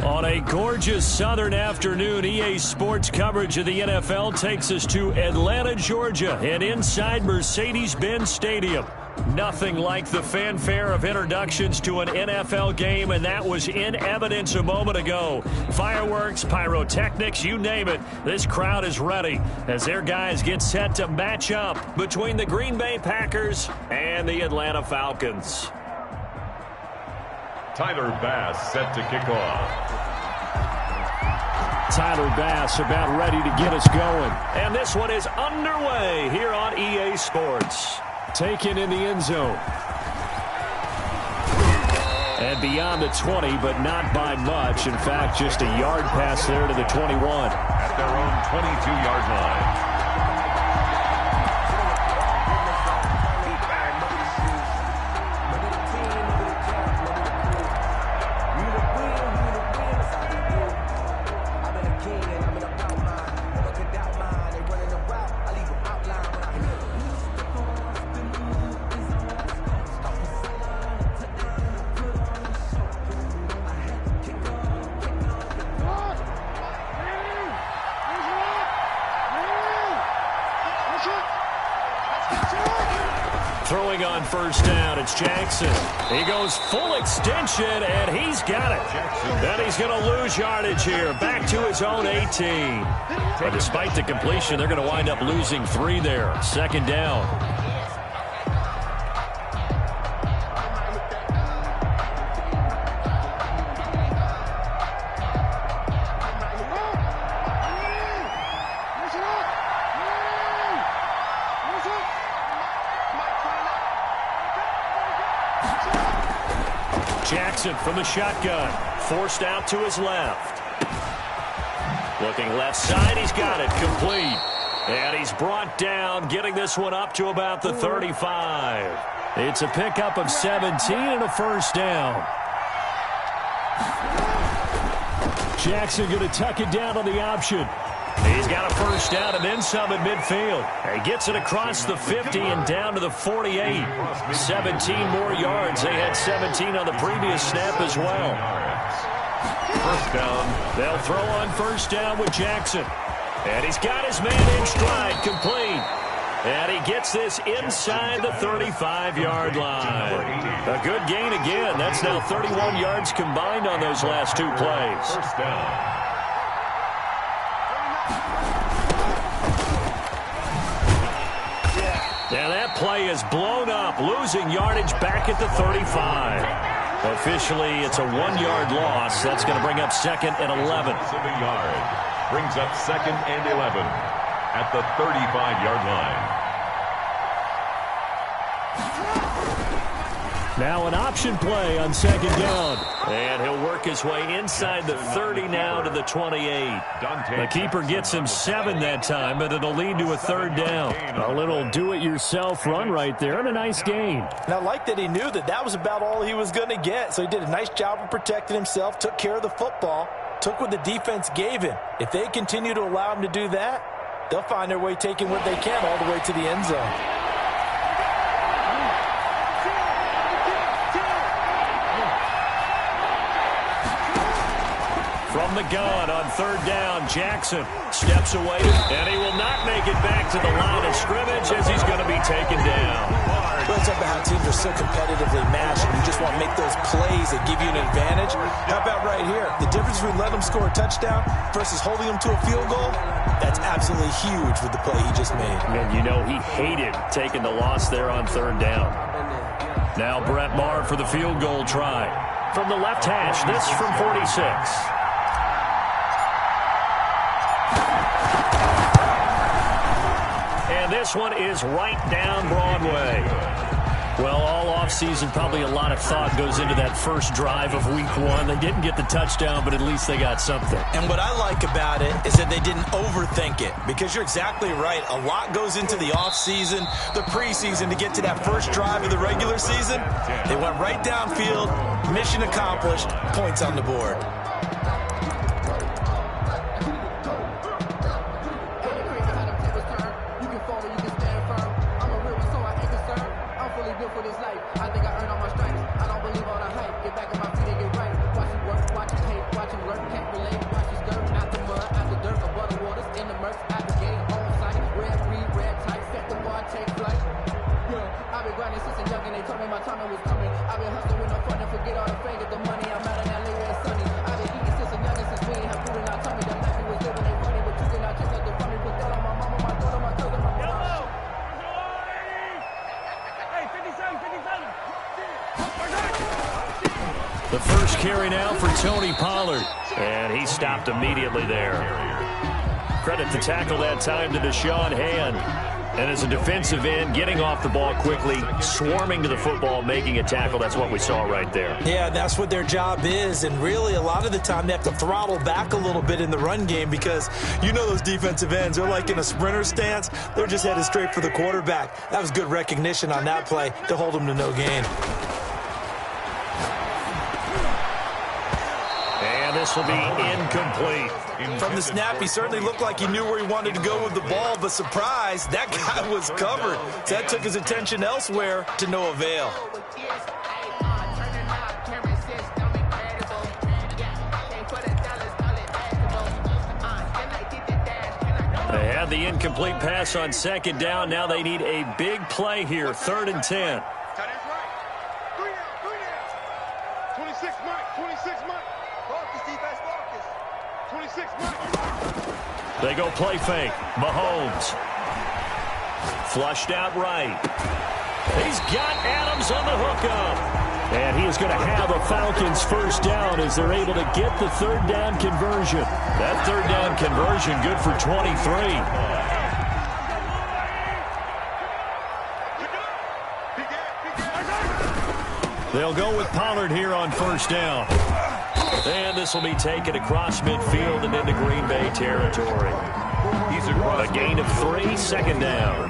On a gorgeous southern afternoon, EA Sports coverage of the NFL takes us to Atlanta, Georgia, and inside Mercedes-Benz Stadium. Nothing like the fanfare of introductions to an NFL game, and that was in evidence a moment ago. Fireworks, pyrotechnics, you name it. This crowd is ready as their guys get set to match up between the Green Bay Packers and the Atlanta Falcons. Tyler Bass set to kick off. Tyler Bass about ready to get us going. And this one is underway here on EA Sports. Taken in the end zone. And beyond the 20, but not by much. In fact, just a yard pass there to the 21. At their own 22-yard line. Throwing on first down, it's Jackson. He goes full extension, and he's got it. Then he's going to lose yardage here, back to his own 18. But despite the completion, they're going to wind up losing 3 there. Second down. Jackson from the shotgun, forced out to his left. Looking left side, he's got it, complete. And he's brought down, getting this one up to about the 35. It's a pickup of 17 and a first down. Jackson going to tuck it down on the option. He's got a first down and then some at midfield. He gets it across the 50 and down to the 48. 17 more yards. They had 17 on the previous snap as well. First down. They'll throw on first down with Jackson. And he's got his man in stride, complete. And he gets this inside the 35-yard line. A good gain again. That's now 31 yards combined on those last 2 plays. First down. And that play is blown up, losing yardage back at the 35. Officially, it's a 1-yard loss. That's going to bring up second and 11. Yard. Brings up second and 11 at the 35-yard line. Now an option play on second down. And he'll work his way inside the 30 now to the 28. The keeper gets him 7 that time, but it'll lead to a third down. A little do-it-yourself run right there and a nice gain. And I like that he knew that that was about all he was going to get. So he did a nice job of protecting himself, took care of the football, took what the defense gave him. If they continue to allow him to do that, they'll find their way taking what they can all the way to the end zone. From the gun on third down, Jackson steps away, and he will not make it back to the line of scrimmage as he's going to be taken down. Well, it's about how teams are so competitively matched, and you just want to make those plays that give you an advantage. How about right here? The difference between letting them score a touchdown versus holding them to a field goal, that's absolutely huge with the play he just made. And you know he hated taking the loss there on third down. Now Brett Maher for the field goal try. From the left hash, this from 46. And this one is right down Broadway. Well, all offseason, probably a lot of thought goes into that first drive of week 1. They didn't get the touchdown, but at least they got something. And what I like about it is that they didn't overthink it, because you're exactly right. A lot goes into the offseason, the preseason, to get to that first drive of the regular season. They went right downfield, mission accomplished, points on the board. carry now for Tony Pollard. And he stopped immediately there. Credit the tackle that time to Deshaun Hand. And as a defensive end, getting off the ball quickly, swarming to the football, making a tackle, that's what we saw right there. Yeah, that's what their job is. And really, a lot of the time, they have to throttle back a little bit in the run game because you know those defensive ends, they're like in a sprinter stance. They're just headed straight for the quarterback. That was good recognition on that play to hold them to no gain. And this will be incomplete. From the snap, he certainly looked like he knew where he wanted to go with the ball, but surprise, that guy was covered. So that took his attention elsewhere to no avail. They had the incomplete pass on second down. Now they need a big play here, 3rd and 10. They go play fake. Mahomes. Flushed out right. He's got Adams on the hookup. And he is going to have a Falcons first down as they're able to get the 3rd down conversion. That 3rd down conversion good for 23. They'll go with Pollard here on first down. And this will be taken across midfield and into Green Bay territory. He's a gain of 3, 2nd down.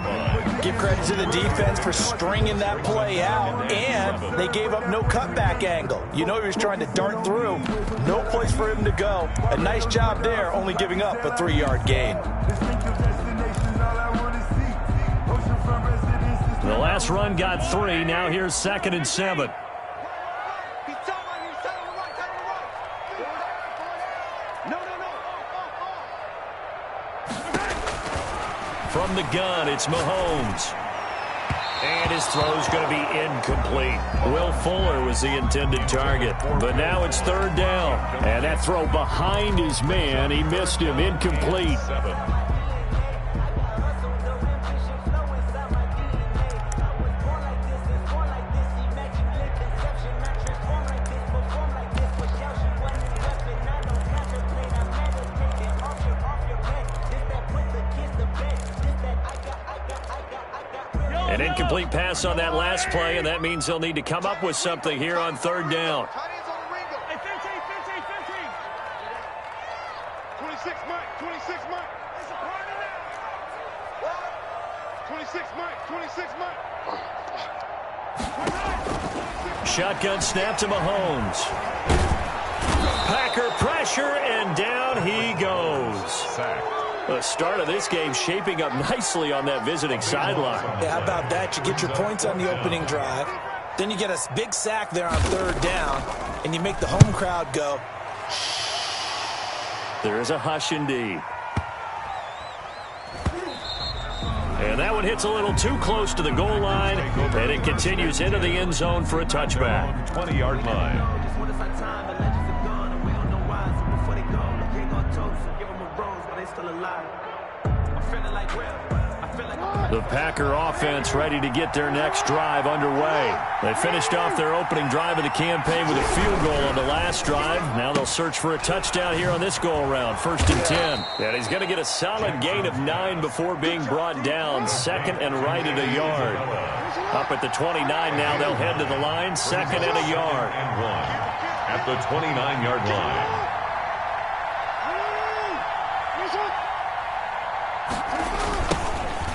Give credit to the defense for stringing that play out, and they gave up no cutback angle. You know he was trying to dart through. No place for him to go. A nice job there, only giving up a 3-yard gain. The last run got 3. Now here's 2nd and 7. From the gun, it's Mahomes. And his throw's going to be incomplete. Will Fuller was the intended target. But now it's 3rd down. And that throw behind his man, he missed him, incomplete. An incomplete pass on that last play, and that means they'll need to come up with something here on 3rd down. Shotgun snap to Mahomes. Packer pressure, and down he goes. The start of this game shaping up nicely on that visiting sideline. Yeah, how about that? You get your points on the opening drive. Then you get a big sack there on 3rd down, and you make the home crowd go. There is a hush indeed. And that one hits a little too close to the goal line, and it continues into the end zone for a touchback. 20-yard line. The Packer offense ready to get their next drive underway. They finished off their opening drive of the campaign with a field goal on the last drive. Now they'll search for a touchdown here on this go-around. 1st and 10. And he's going to get a solid gain of 9 before being brought down. 2nd and right at a yard. Up at the 29 now, they'll head to the line. 2nd and a yard. And 1 at the 29-yard line.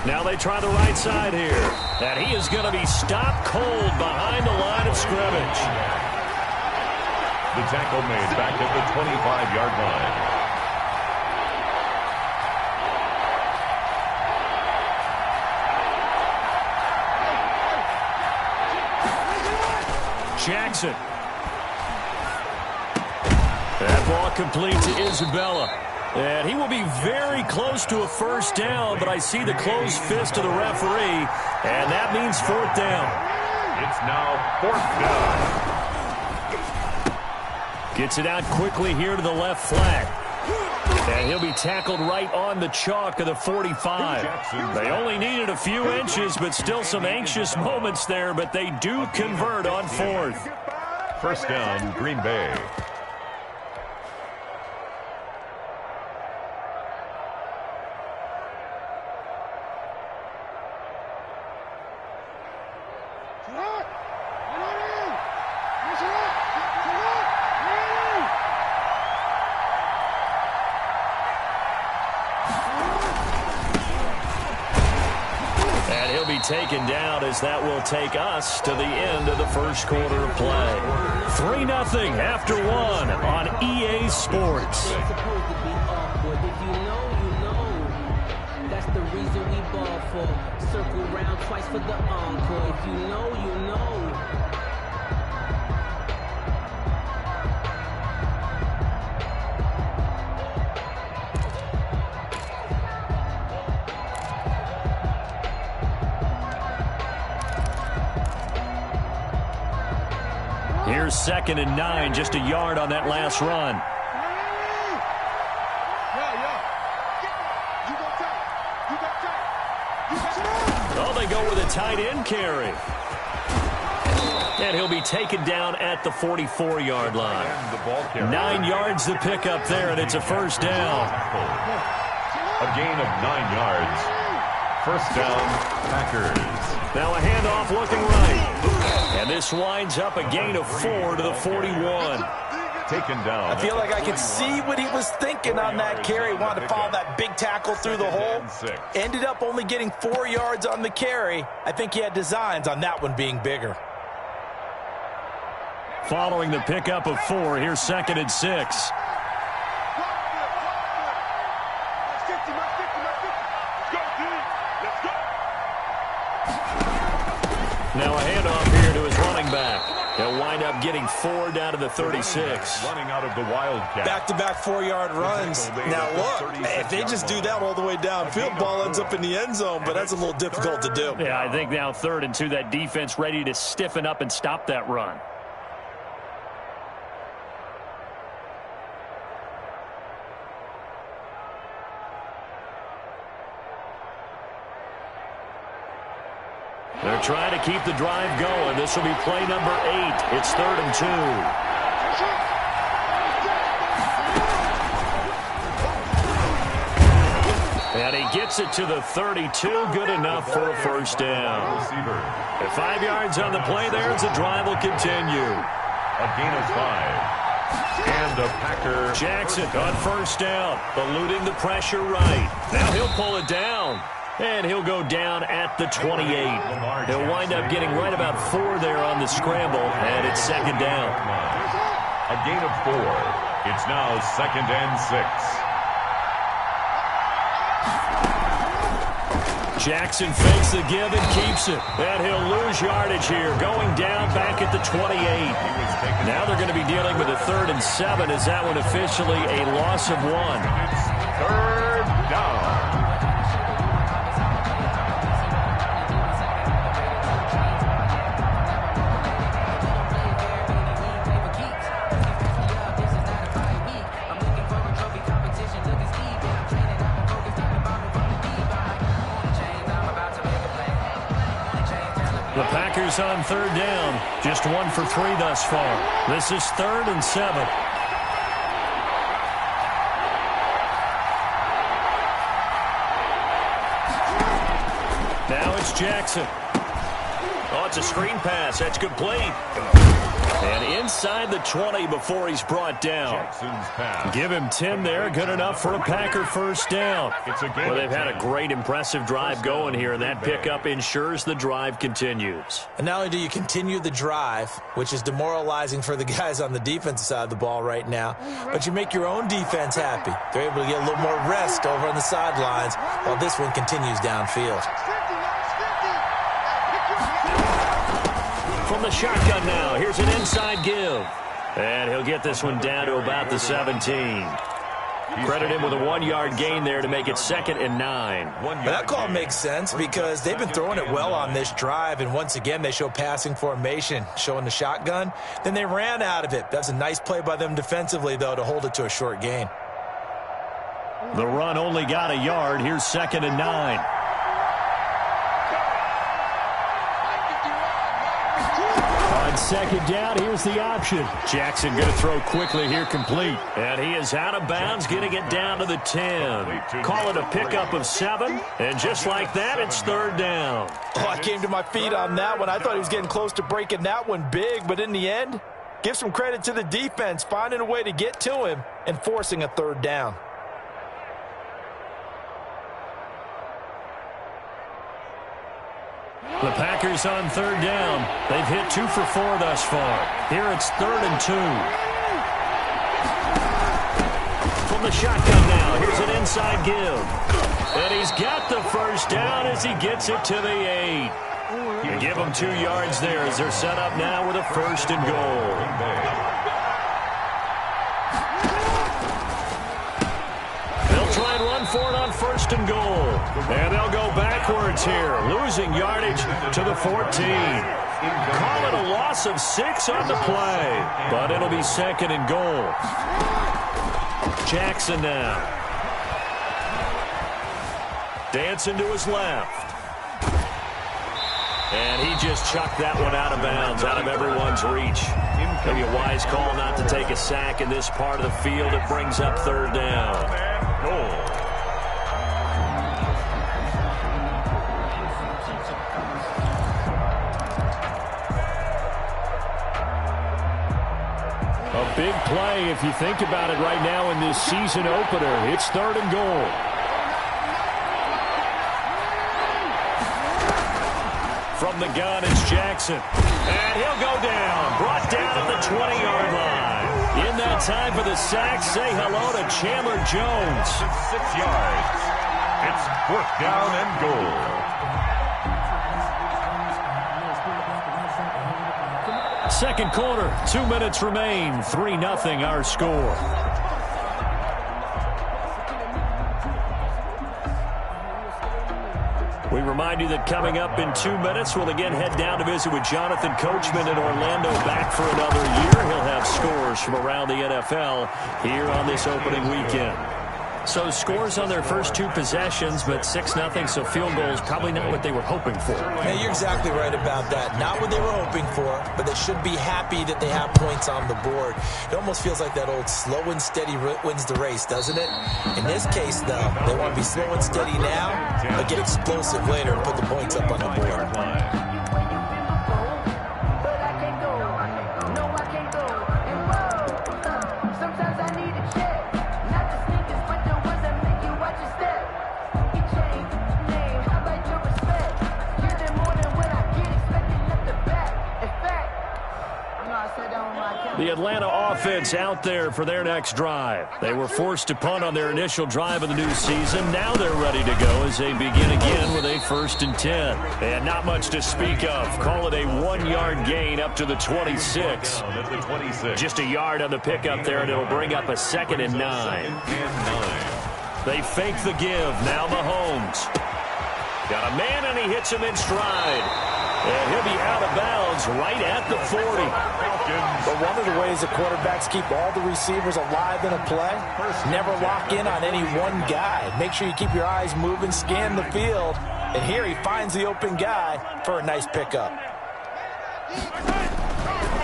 Now they try the right side here. And he is going to be stopped cold behind the line of scrimmage. The tackle made back at the 25-yard line. Jackson. That ball complete to Isabella. And he will be very close to a first down, but I see the closed fist of the referee, and that means 4th down. It's now 4th down. Gets it out quickly here to the left flat. And he'll be tackled right on the chalk of the 45. They only needed a few inches, but still some anxious moments there, but they do convert on 4th. First down, Green Bay. Taken down as that will take us to the end of the first quarter of play. 3-0 after one on EA Sports. It's supposed to be awkward. If you know, you know. That's the reason we ball for. Circle round twice for the encore. If you know, you know. Here's 2nd and 9, just a yard on that last run. Oh, they go with a tight end carry. And he'll be taken down at the 44-yard line. 9 yards to pick up there, and it's a first down. A gain of 9 yards. First down, Packers. Now a handoff looking right. And this winds up a gain of 4 to the 41. Taken down. I feel like I could see what he was thinking on that carry. Wanted to follow that big tackle through the hole. Ended up only getting 4 yards on the carry. I think he had designs on that one being bigger. Following the pickup of 4, here's 2nd and 6. Now a handoff here to his running back. They'll wind up getting 4 down to the 36. Running out of the Wildcat. Back-to-back 4-yard runs. Now look, if they just do that all the way downfield, ball ends up in the end zone, but that's a little difficult to do. Yeah, I think now 3rd and 2, that defense ready to stiffen up and stop that run. They're trying to keep the drive going. This will be play number 8. It's 3rd and 2. And he gets it to the 32. Good enough for a first down. At 5 yards on the play there as the drive will continue. A gain of 5. And a Packer. Jackson on first down. Eluding the pressure right. Now he'll pull it down. And he'll go down at the 28. He'll wind up getting right about 4 there on the scramble, and it's 2nd down. A gain of 4. It's now 2nd and 6. Jackson fakes the give and keeps it. And he'll lose yardage here, going down back at the 28. Now they're going to be dealing with a 3rd and 7. Is that one officially a loss of 1? 3rd down. The Packers on 3rd down. Just 1 for 3 thus far. This is 3rd and 7. Now it's Jackson. Oh, it's a screen pass. That's complete. And inside the 20 before he's brought down. Jackson's pass. Give him 10 there. Good enough for a Packer first down. Well, they've had a great, impressive drive going here, and that pickup ensures the drive continues. And not only do you continue the drive, which is demoralizing for the guys on the defensive side of the ball right now, but you make your own defense happy. They're able to get a little more rest over on the sidelines while this one continues downfield. From the shotgun now, here's an inside give. And he'll get this one down to about the 17. Credit him with a 1-yard gain there to make it 2nd and 9. That call makes sense because they've been throwing it well on this drive, and once again they show passing formation, showing the shotgun. Then they ran out of it. That's a nice play by them defensively, though, to hold it to a short gain. The run only got a yard. Here's 2nd and 9. On second down. Here's the option. Jackson going to throw quickly here, complete. And he is out of bounds, getting it down to the 10. Call it a pickup of 7. And just like that, it's third down. Oh, I came to my feet on that one. I thought he was getting close to breaking that one big, but in the end, give some credit to the defense, finding a way to get to him and forcing a third down. The Packers on third down. They've hit 2 for 4 thus far. Here it's 3rd and 2. From the shotgun now, here's an inside give. And he's got the first down as he gets it to the 8. They give him 2 yards there as they're set up now with a 1st and goal. Try and run for it on 1st and goal. And they'll go backwards here, losing yardage to the 14. Call it a loss of 6 on the play, but it'll be 2nd and goal. Jackson now. Dancing to his left. And he just chucked that one out of bounds, out of everyone's reach. Maybe a wise call not to take a sack in this part of the field. It brings up 3rd down. Goal. A big play if you think about it right now in this season opener. It's 3rd and goal. From the gun, it's Jackson. And he'll go down. Brought down at the 20-yard line. In that time for the sack, say hello to Chandler Jones. 6 yards. It's 4th down and goal. Second quarter, 2 minutes remain. 3-0 our score. We remind you that coming up in 2 minutes, we'll again head down to visit with Jonathan Coachman in Orlando, back for another year. He'll have scores from around the NFL here on this opening weekend. So scores on their first 2 possessions, but 6-0, so field goals probably not what they were hoping for. Yeah, you're exactly right about that. Not what they were hoping for, but they should be happy that they have points on the board. It almost feels like that old slow and steady wins the race, doesn't it? In this case, though, they want to be slow and steady now, but get explosive later and put the points up on the board. The Atlanta offense out there for their next drive. They were forced to punt on their initial drive of the new season. Now they're ready to go as they begin again with a 1st and 10. And not much to speak of. Call it a 1-yard gain up to the 26. Just a yard on the pickup there, and it'll bring up a 2nd and 9. They fake the give. Now Mahomes. Got a man, and he hits him in stride. And he'll be out of bounds right at the 40. But one of the ways that quarterbacks keep all the receivers alive in a play, never lock in on any one guy. Make sure you keep your eyes moving, scan the field. And here he finds the open guy for a nice pickup.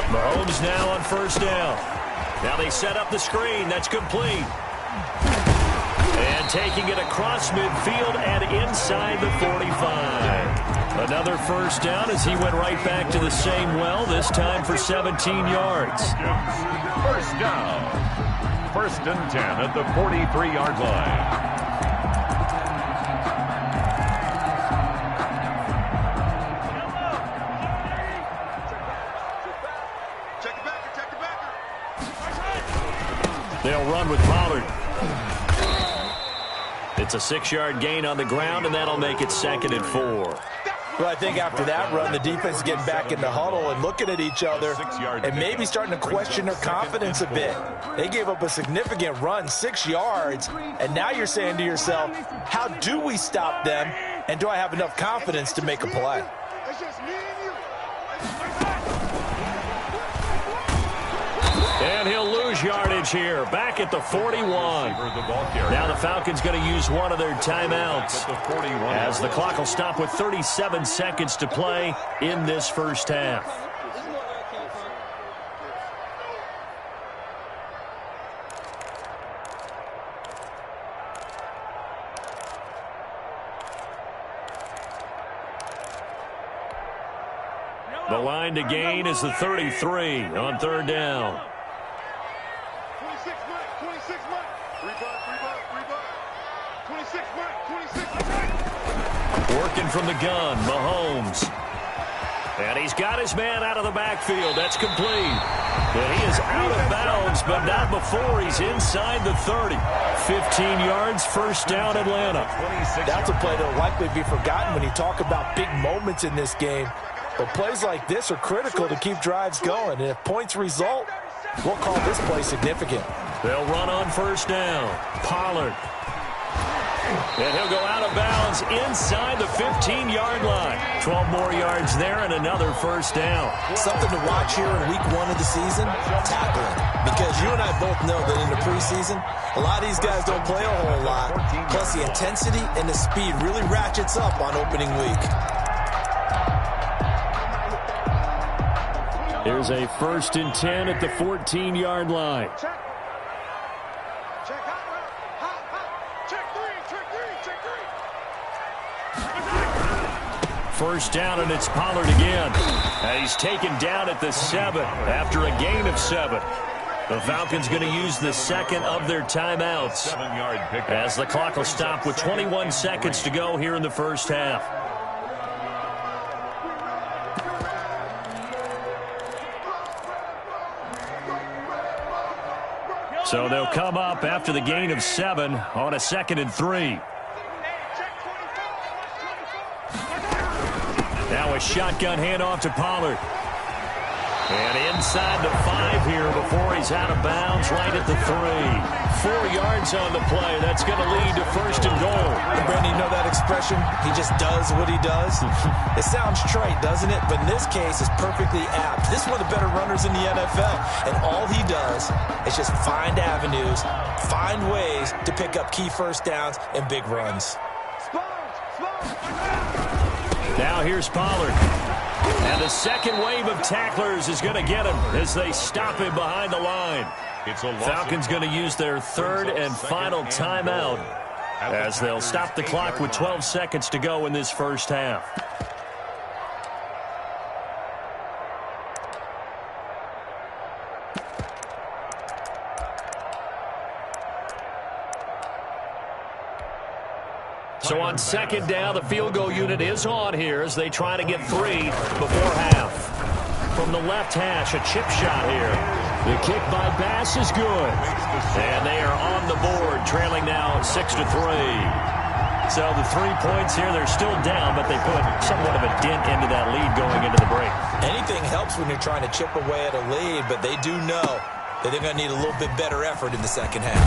Mahomes now on 1st down. Now they set up the screen. That's complete. And taking it across midfield and inside the 45. Another 1st down as he went right back to the same well, this time for 17 yards. 1st down. 1st and 10 at the 43-yard line. They'll run with Pollard. It's a 6-yard gain on the ground, and that'll make it 2nd and 4. Well, I think after that run, the defense is getting back in the huddle and looking at each other and maybe starting to question their confidence a bit. They gave up a significant run, 6 yards, and now you're saying to yourself, how do we stop them, and do I have enough confidence to make a play? And he'll lose yardage here, back at the 41. Now the Falcons going to use one of their timeouts as the clock will stop with 37 seconds to play in this first half. The line to gain is the 33 on third down. 26 Mike, 26 Mike. Rebutt. 26 Mike. Working from the gun, Mahomes. And he's got his man out of the backfield. That's complete. And he is out of bounds, but not before he's inside the 30. 15 yards, first down, Atlanta. That's a play that will likely be forgotten when you talk about big moments in this game. But plays like this are critical to keep drives going. And if points result, we'll call this play significant. They'll run on first down. Pollard. And he'll go out of bounds inside the 15-yard line. 12 more yards there and another first down. Something to watch here in week 1 of the season, tackling. Because you and I both know that in the preseason, a lot of these guys don't play a whole lot. Plus the intensity and the speed really ratchets up on opening week. Here's a 1st and 10 at the 14-yard line. First down, and it's Pollard again. And he's taken down at the 7 after a gain of 7. The Falcons going to use the second of their timeouts as the clock will stop with 21 seconds to go here in the first half. So they'll come up after the gain of 7 on a 2nd and 3. Now a shotgun handoff to Pollard. And inside the 5 here before he's out of bounds right at the 3. 4 yards on the play. That's going to lead to 1st and goal. Brandon, you know that expression? He just does what he does. It sounds trite, doesn't it? But in this case, it's perfectly apt. This is one of the better runners in the NFL. And all he does is just find avenues, find ways to pick up key first downs and big runs. Now here's Pollard. And the second wave of tacklers is going to get him as they stop him behind the line. Falcons going to use their 3rd and final timeout as they'll stop the clock with 12 seconds to go in this first half. So on 2nd down, the field goal unit is on here as they try to get 3 before half. From the left hash, a chip shot here. The kick by Bass is good. And they are on the board, trailing now 6-3. So the 3 points here, they're still down, but they put somewhat of a dent into that lead going into the break. Anything helps when you're trying to chip away at a lead, but they do know that they're going to need a little bit better effort in the second half.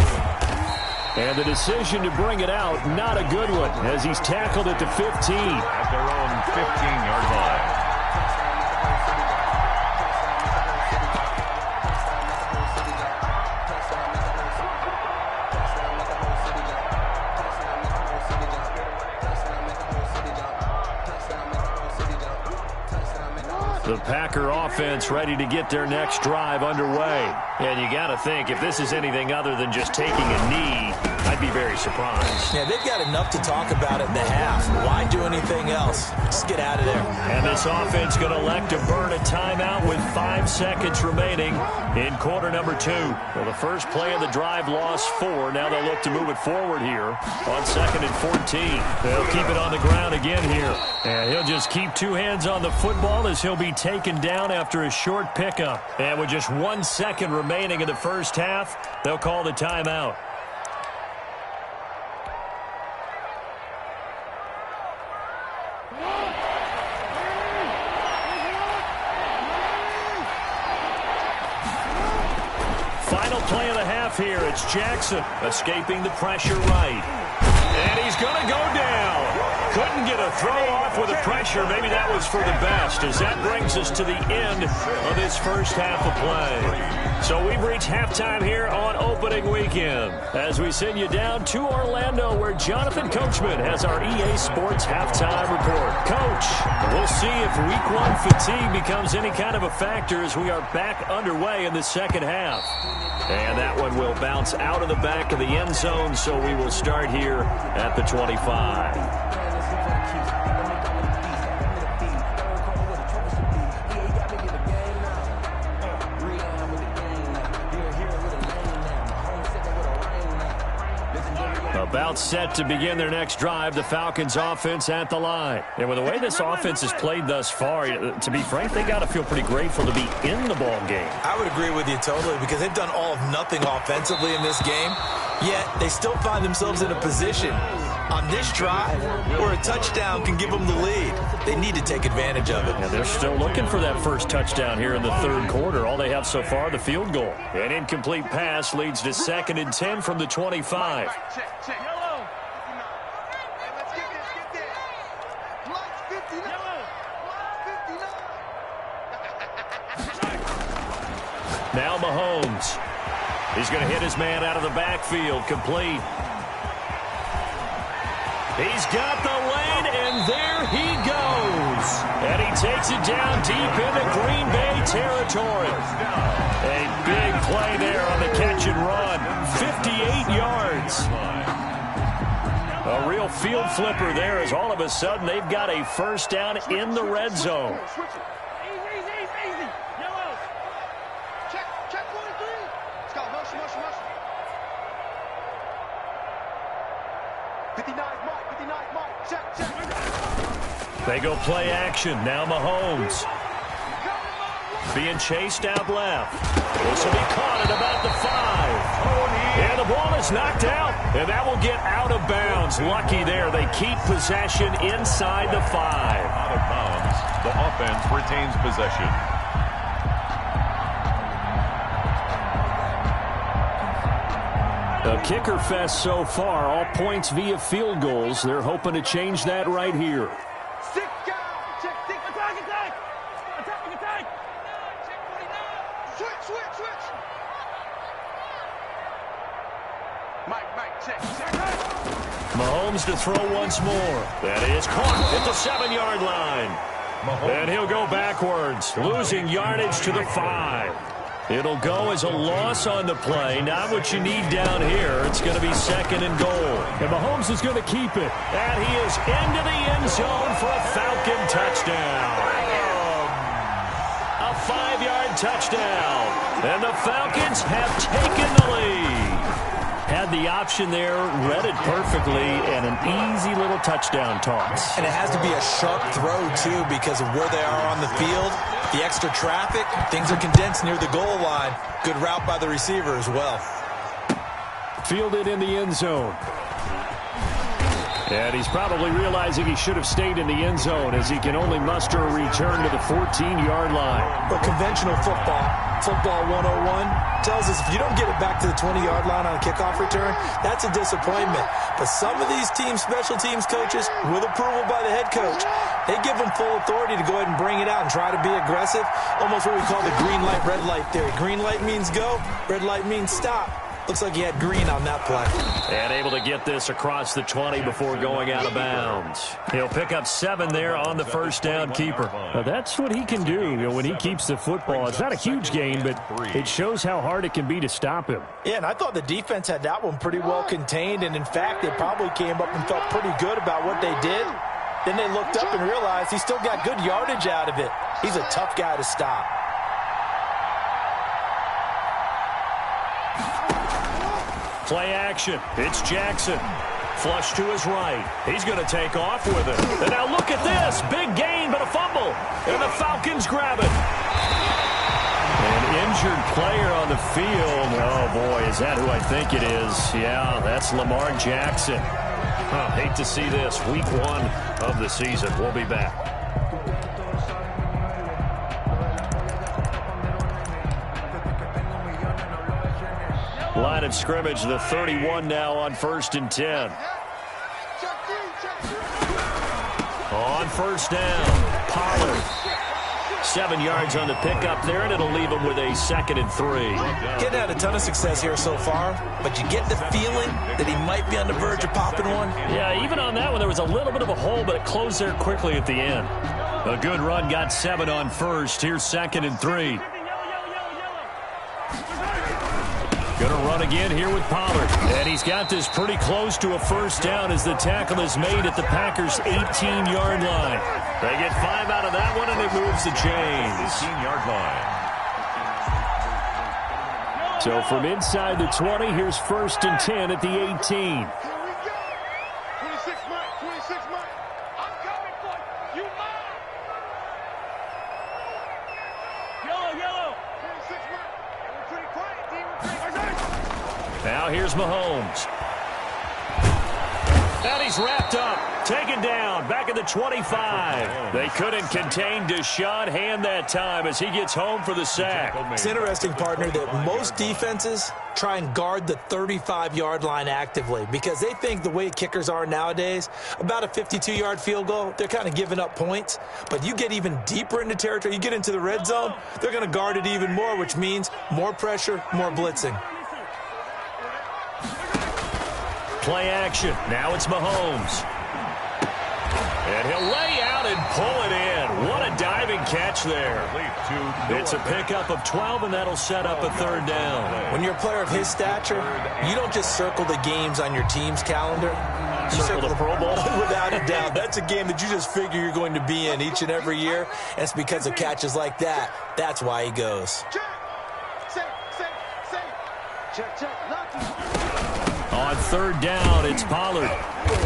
And the decision to bring it out, not a good one, as he's tackled at the 15. At their own 15-yard line. The Packer offense ready to get their next drive underway. And you got to think, if this is anything other than just taking a knee, I'd be very surprised. Yeah, they've got enough to talk about in the half. Why do anything else? Just get out of there. And this offense going to elect to burn a timeout with 5 seconds remaining in quarter number 2. Well, the first play of the drive lost 4. Now they'll look to move it forward here on 2nd and 14. They'll keep it on the ground again here. And he'll just keep 2 hands on the football as he'll be taken down after a short pickup. And with just 1 second remaining in the first half, they'll call the timeout. Final play of the half here. It's Jackson escaping the pressure right. And he's going to go down. Couldn't get a throw off with the pressure. Maybe that was for the best, as that brings us to the end of this first half of play. So we've reached halftime here on opening weekend as we send you down to Orlando, where Jonathan Coachman has our EA Sports halftime report. Coach, we'll see if week 1 fatigue becomes any kind of a factor as we are back underway in the second half. And that one will bounce out of the back of the end zone, so we will start here at the 25. About set to begin their next drive, the Falcons offense at the line. And with the way this offense has played thus far, to be frank, they got to feel pretty grateful to be in the ball game. I would agree with you totally, because they've done all of nothing offensively in this game, yet they still find themselves in a position on this drive where a touchdown can give them the lead. They need to take advantage of it. And they're still looking for that first touchdown here in the third quarter. All they have so far, the field goal. An incomplete pass leads to 2nd and 10 from the 25. Check. Yellow. 59. Let's get this. Lights 59. Yellow. 59. Now Mahomes. He's going to hit his man out of the backfield. Complete. He's got the lane, and there he goes. And he takes it down deep into Green Bay territory. A big play there on the catch and run. 58 yards. A real field flipper there, as all of a sudden they've got a first down in the red zone. Easy. Yellow. Check 43. Let's go. Motion. 59 Mike. Check. They go play action. Now Mahomes. Being chased out left. This will be caught at about the 5. And the ball is knocked out. And that will get out of bounds. Lucky there. They keep possession inside the 5. Out of bounds. The offense retains possession. A kicker fest so far. All points via field goals. They're hoping to change that right here. Six guys. Check. Attack. Switch. Mike, check. Mahomes to throw once more. That is caught at the 7-yard line. And he'll go backwards, losing yardage to the 5. It'll go as a loss on the play. Not what you need down here. It's going to be 2nd and goal. And Mahomes is going to keep it. And he is into the end zone for a Falcon touchdown. A 5-yard touchdown. And the Falcons have taken the lead. Had the option there, read it perfectly, and an easy little touchdown toss. And it has to be a sharp throw, too, because of where they are on the field. The extra traffic, things are condensed near the goal line. Good route by the receiver as well. Fielded in the end zone. And he's probably realizing he should have stayed in the end zone, as he can only muster a return to the 14-yard line. But conventional football 101, tells us if you don't get it back to the 20-yard line on a kickoff return, that's a disappointment. But some of these special teams coaches, with approval by the head coach, they give them full authority to go ahead and bring it out and try to be aggressive. Almost what we call the green light, red light theory. Green light means go, red light means stop. Looks like he had green on that play. And able to get this across the 20 before going out of bounds. He'll pick up 7 there on the first down keeper. Now that's what he can do, when he keeps the football. It's not a huge gain, but it shows how hard it can be to stop him. Yeah, and I thought the defense had that one pretty well contained, and in fact, they probably came up and felt pretty good about what they did. Then they looked up and realized he still got good yardage out of it. He's a tough guy to stop. Play action. It's Jackson. Flush to his right. He's going to take off with it. And now look at this. Big gain, but a fumble. And the Falcons grab it. An injured player on the field. Oh, boy, is that who I think it is? Yeah, that's Lamar Jackson. Hate to see this. Week 1 of the season. We'll be back. Line of scrimmage, the 31 now on 1st and 10. On first down, Pollard. 7 yards on the pickup there, and it'll leave him with a 2nd and 3. Getting had a ton of success here so far, but you get the feeling that he might be on the verge of popping one. Yeah, even on that one, there was a little bit of a hole, but it closed there quickly at the end. A good run, got 7 on first. Here's 2nd and 3. Going to run again here with Pollard. And he's got this pretty close to a first down as the tackle is made at the Packers' 18-yard line. They get 5 out of that one, and it moves the chains. 18-yard line. So from inside the 20, here's 1st and 10 at the 18. Mahomes. And he's wrapped up. Taken down. Back at the 25. They couldn't contain Deshaun Hand that time as he gets home for the sack. It's interesting, partner, that most defenses try and guard the 35-yard line actively because they think the way kickers are nowadays, about a 52-yard field goal, they're kind of giving up points. But you get even deeper into territory, you get into the red zone, they're going to guard it even more, which means more pressure, more blitzing. Play action. Now it's Mahomes. And he'll lay out and pull it in. What a diving catch there. It's a pickup of 12, and that'll set up a third down. When you're a player of his stature, you don't just circle the games on your team's calendar. You circle the Pro Bowl. Without a doubt. That's a game that you just figure you're going to be in each and every year. And it's because of catches like that. That's why he goes. Check, lucky. On third down, it's Pollard.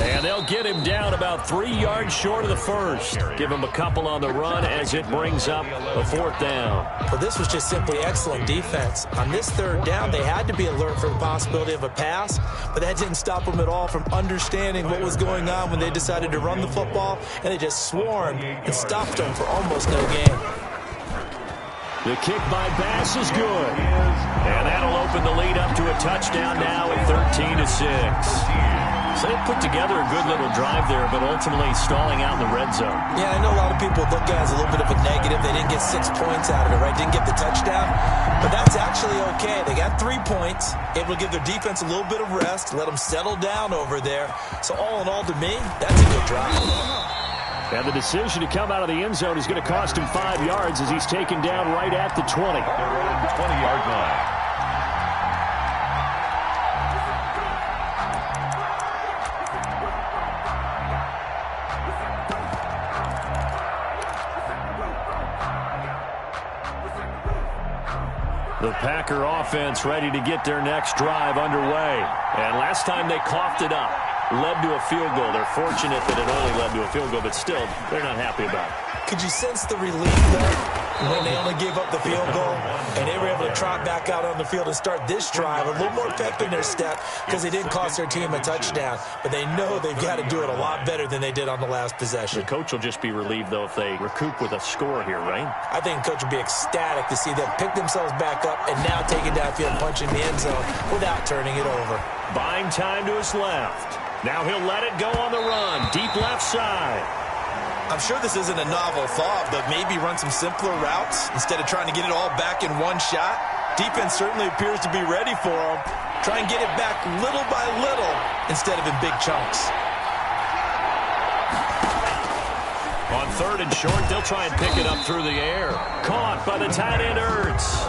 And they'll get him down about 3 yards short of the first. Give him a couple on the run as it brings up a fourth down. Well, this was just simply excellent defense. On this third down, they had to be alert for the possibility of a pass, but that didn't stop them at all from understanding what was going on when they decided to run the football, and they just swarmed and stopped them for almost no gain. The kick by Bass is good. And that'll open the lead up to a touchdown now at 13-6. So they put together a good little drive there, but ultimately stalling out in the red zone. Yeah, I know a lot of people look at it as a little bit of a negative. They didn't get 6 points out of it, right? Didn't get the touchdown. But that's actually okay. They got 3 points. Able to give their defense a little bit of rest, let them settle down over there. So all in all, to me, that's a good drive. And the decision to come out of the end zone is going to cost him 5 yards as he's taken down right at the 20. They're on the 20-yard line. The Packer offense ready to get their next drive underway. And last time they coughed it up, led to a field goal. They're fortunate that it only led to a field goal, but still, they're not happy about it. Could you sense the relief, though, when they only gave up the field goal and they were able to trot back out on the field and start this drive, a little more pep in their step because they didn't cost their team a touchdown, but they know they've got to do it a lot better than they did on the last possession. The coach will just be relieved, though, if they recoup with a score here, right? I think the coach will be ecstatic to see them pick themselves back up and now take it downfield, punching the end zone without turning it over. Buying time to his left. Now he'll let it go on the run, deep left side. I'm sure this isn't a novel thought, but maybe run some simpler routes instead of trying to get it all back in one shot. Defense certainly appears to be ready for him. Try and get it back little by little instead of in big chunks. On third and short, they'll try and pick it up through the air. Caught by the tight end, Ertz.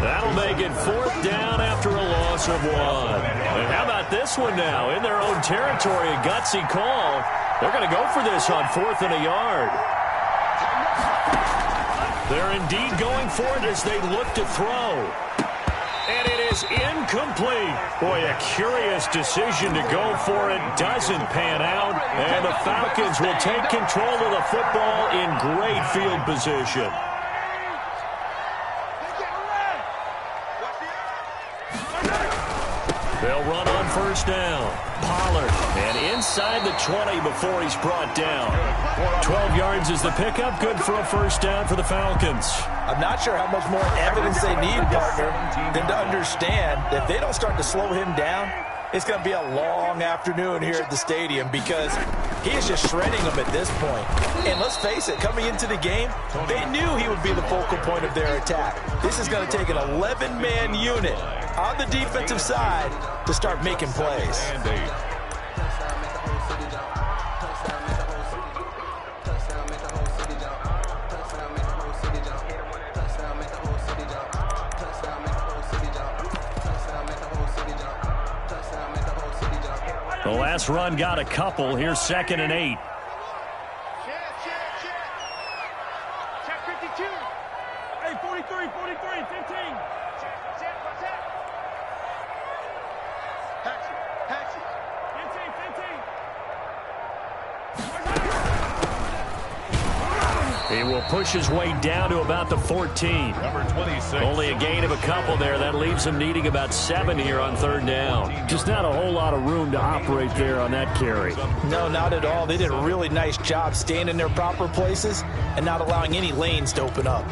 That'll make it fourth down after a loss of 1. And how about this one now? In their own territory, a gutsy call. They're going to go for this on 4th and a yard. They're indeed going for it as they look to throw. And it is incomplete. Boy, a curious decision to go for it. Doesn't pan out. And the Falcons will take control of the football in great field position. They'll run on first down. Pollard, and inside the 20 before he's brought down. 12 yards is the pickup. Good for a first down for the Falcons. I'm not sure how much more evidence they need, partner, than to understand that if they don't start to slow him down, it's going to be a long afternoon here at the stadium because he is just shredding them at this point. And let's face it, coming into the game, they knew he would be the focal point of their attack. This is going to take an 11-man unit on the defensive side to start making plays. The last run got a couple. Here's 2nd and 8. Check 52. Hey, 43, 15. Patch it. 15. He will push his way down to about the 14. Number 26. Only a gain of a couple there. That leaves him needing about 7 here on third down. Just not a whole lot of room to operate there on that carry. No, not at all. They did a really nice job staying in their proper places and not allowing any lanes to open up.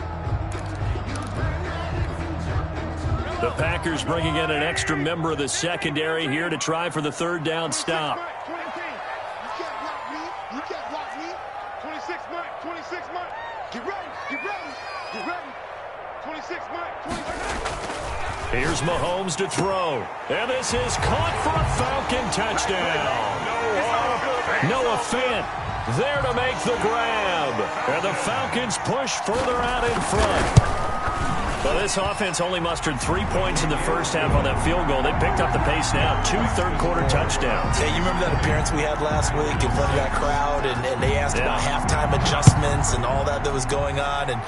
The Packers bringing in an extra member of the secondary here to try for the third down stop. You can't block me. 26 Mike, 26 Mike. Get ready, get ready, get ready. 26 Mike, 26. Here's Mahomes to throw. And this is caught for a Falcon touchdown. Noah Fant there to make the grab. And the Falcons push further out in front. Well, this offense only mustered 3 points in the first half on that field goal. They picked up the pace now. 2 third-quarter touchdowns. Hey, you remember that appearance we had last week in front of that crowd, and they asked about halftime adjustments and all that was going on, and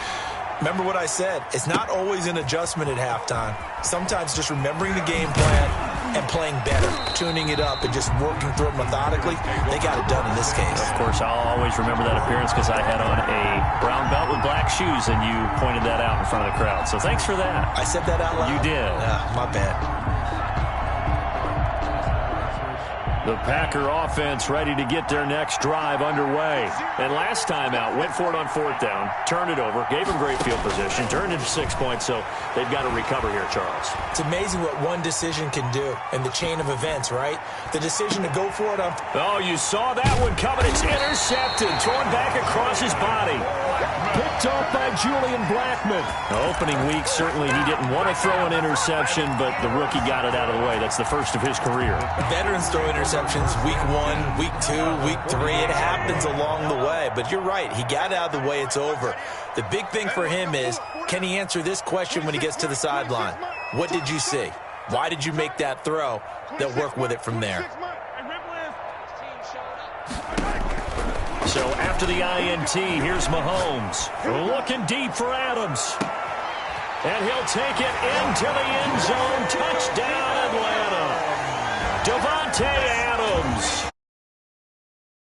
remember what I said. It's not always an adjustment at halftime. Sometimes just remembering the game plan and playing better, tuning it up and just working through it methodically. They got it done in this case. Of course, I'll always remember that appearance because I had on a brown belt with black shoes, and you pointed that out in front of the crowd. So thanks for that. I said that out loud? You did. My bad. The Packer offense ready to get their next drive underway. And last time out, went for it on fourth down, turned it over, gave them great field position, turned into 6 points, so they've got to recover here, Charles. It's amazing what one decision can do in the chain of events, right? The decision to go for it on... Oh, you saw that one coming. It's intercepted, torn back across his body. Picked off by Julian Blackmon. The opening week, certainly he didn't want to throw an interception, but the rookie got it out of the way. That's the first of his career. Veterans throw interceptions week 1, week 2, week 3. It happens along the way, but you're right. He got out of the way. It's over. The big thing for him is, can he answer this question when he gets to the sideline? What did you see? Why did you make that throw? They'll work with it from there. So after the INT, here's Mahomes. Looking deep for Adams. And he'll take it into the end zone. Touchdown, Atlanta. Devontae